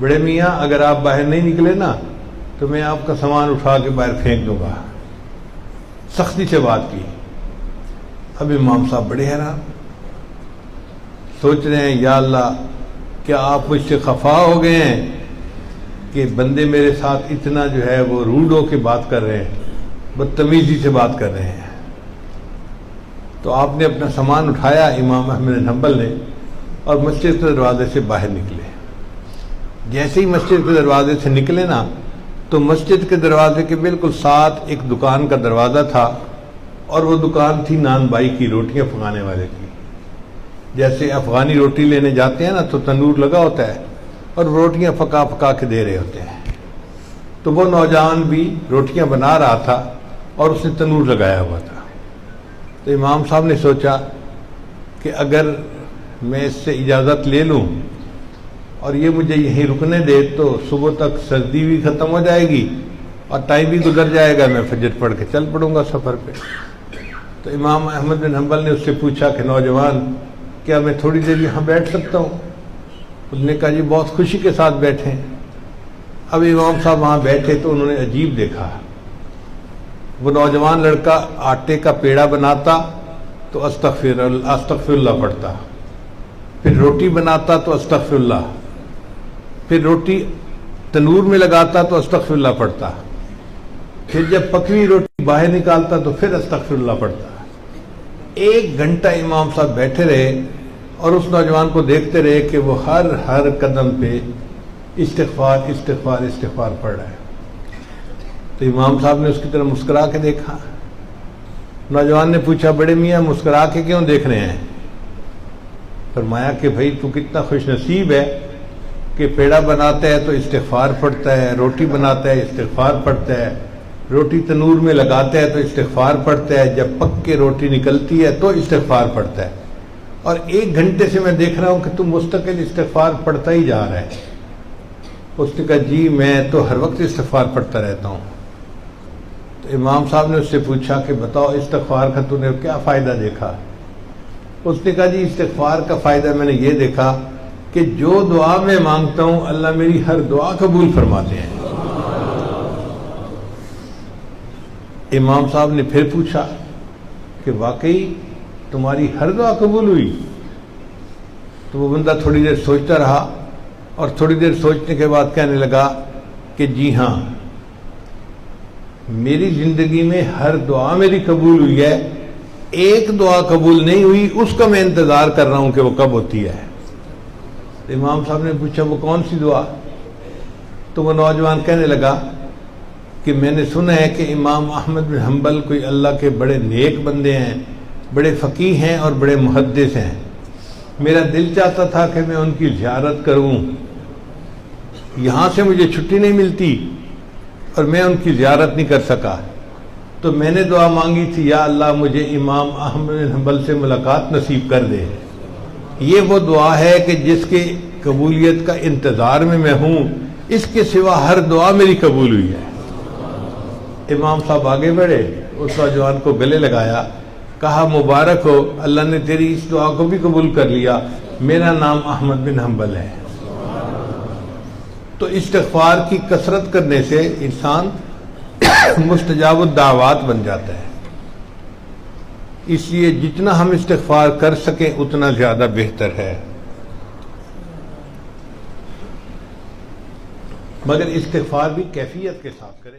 بڑے میاں اگر آپ باہر نہیں نکلے نا تو میں آپ کا سامان اٹھا کے باہر پھینک دوں گا. سختی سے بات کی. اب امام صاحب بڑے حیران، سوچ رہے ہیں یا اللہ کیا آپ مجھ سے خفا ہو گئے ہیں کہ بندے میرے ساتھ اتنا جو ہے وہ روڈ ہو کے بات کر رہے ہیں، بدتمیزی سے بات کر رہے ہیں. تو آپ نے اپنا سامان اٹھایا امام احمد بن حنبل نے اور مسجد کے دروازے سے باہر نکلے. جیسے ہی مسجد کے دروازے سے نکلے نا تو مسجد کے دروازے کے بالکل ساتھ ایک دکان کا دروازہ تھا، اور وہ دکان تھی نان بائی کی، روٹیاں پکانے والے کی. جیسے افغانی روٹی لینے جاتے ہیں نا تو تندور لگا ہوتا ہے اور روٹیاں پکا پکا کے دے رہے ہوتے ہیں. تو وہ نوجوان بھی روٹیاں بنا رہا تھا اور اس نے تندور لگایا ہوا تھا. تو امام صاحب نے سوچا کہ اگر میں اس سے اجازت لے لوں اور یہ مجھے یہیں رکنے دے تو صبح تک سردی بھی ختم ہو جائے گی اور ٹائم بھی گزر جائے گا، میں فجر پڑھ کے چل پڑوں گا سفر پہ. تو امام احمد بن حنبل نے اس سے پوچھا کہ نوجوان کیا میں تھوڑی دیر یہاں بیٹھ سکتا ہوں؟ اس نے کہا جی بہت خوشی کے ساتھ بیٹھیں. اب امام صاحب وہاں بیٹھے تو انہوں نے عجیب دیکھا. وہ نوجوان لڑکا آٹے کا پیڑا بناتا تو استغفر اللہ پڑھتا، پھر روٹی بناتا تو استغفر اللہ، پھر روٹی تنور میں لگاتا تو استغفر اللہ پڑھتا، پھر جب پکوی روٹی باہر نکالتا تو پھر استغفر اللہ پڑھتا. 1 گھنٹہ امام صاحب بیٹھے رہے اور اس نوجوان کو دیکھتے رہے کہ وہ ہر قدم پہ استغفار استغفار استغفار پڑھ رہا ہے. تو امام صاحب نے اس کی طرف مسکرا کے دیکھا. نوجوان نے پوچھا بڑے میاں مسکرا کے کیوں دیکھ رہے ہیں؟ فرمایا کہ بھائی تو کتنا خوش نصیب ہے کہ پیڑا بناتا ہے تو استغفار پڑھتا ہے، روٹی بناتا ہے استغفار پڑھتا ہے، روٹی تنور میں لگاتا ہے تو استغفار پڑھتا ہے، جب پک کے روٹی نکلتی ہے تو استغفار پڑھتا ہے، اور 1 گھنٹے سے میں دیکھ رہا ہوں کہ تم مستقل استغفار پڑھتا ہی جا رہا ہے. اس نے کہا جی میں تو ہر وقت استغفار پڑھتا رہتا ہوں. تو امام صاحب نے اس سے پوچھا کہ بتاؤ استغفار کا تو نے کیا فائدہ دیکھا؟ اس نے کہا جی استغفار کا فائدہ میں نے یہ دیکھا کہ جو دعا میں مانگتا ہوں اللہ میری ہر دعا قبول فرماتے ہیں. امام صاحب نے پھر پوچھا کہ واقعی تمہاری ہر دعا قبول ہوئی؟ تو وہ بندہ تھوڑی دیر سوچتا رہا اور تھوڑی دیر سوچنے کے بعد کہنے لگا کہ جی ہاں میری زندگی میں ہر دعا میری قبول ہوئی ہے، ایک دعا قبول نہیں ہوئی اس کا میں انتظار کر رہا ہوں کہ وہ کب ہوتی ہے. امام صاحب نے پوچھا وہ کون سی دعا؟ تو وہ نوجوان کہنے لگا کہ میں نے سنا ہے کہ امام احمد بن حنبل کوئی اللہ کے بڑے نیک بندے ہیں، بڑے فقیہ ہیں اور بڑے محدث ہیں. میرا دل چاہتا تھا کہ میں ان کی زیارت کروں، یہاں سے مجھے چھٹی نہیں ملتی اور میں ان کی زیارت نہیں کر سکا. تو میں نے دعا مانگی تھی یا اللہ مجھے امام احمد بن حنبل سے ملاقات نصیب کر دے. یہ وہ دعا ہے کہ جس کے قبولیت کا انتظار میں ہوں، اس کے سوا ہر دعا میری قبول ہوئی ہے. امام صاحب آگے بڑھے، اس نوجوان کو گلے لگایا، کہا مبارک ہو اللہ نے تیری اس دعا کو بھی قبول کر لیا، میرا نام احمد بن حنبل ہے. تو استغفار کی کثرت کرنے سے انسان مستجاب الدعوات بن جاتا ہے. اس لیے جتنا ہم استغفار کر سکیں اتنا زیادہ بہتر ہے. مگر استغفار بھی کیفیت کے ساتھ کریں.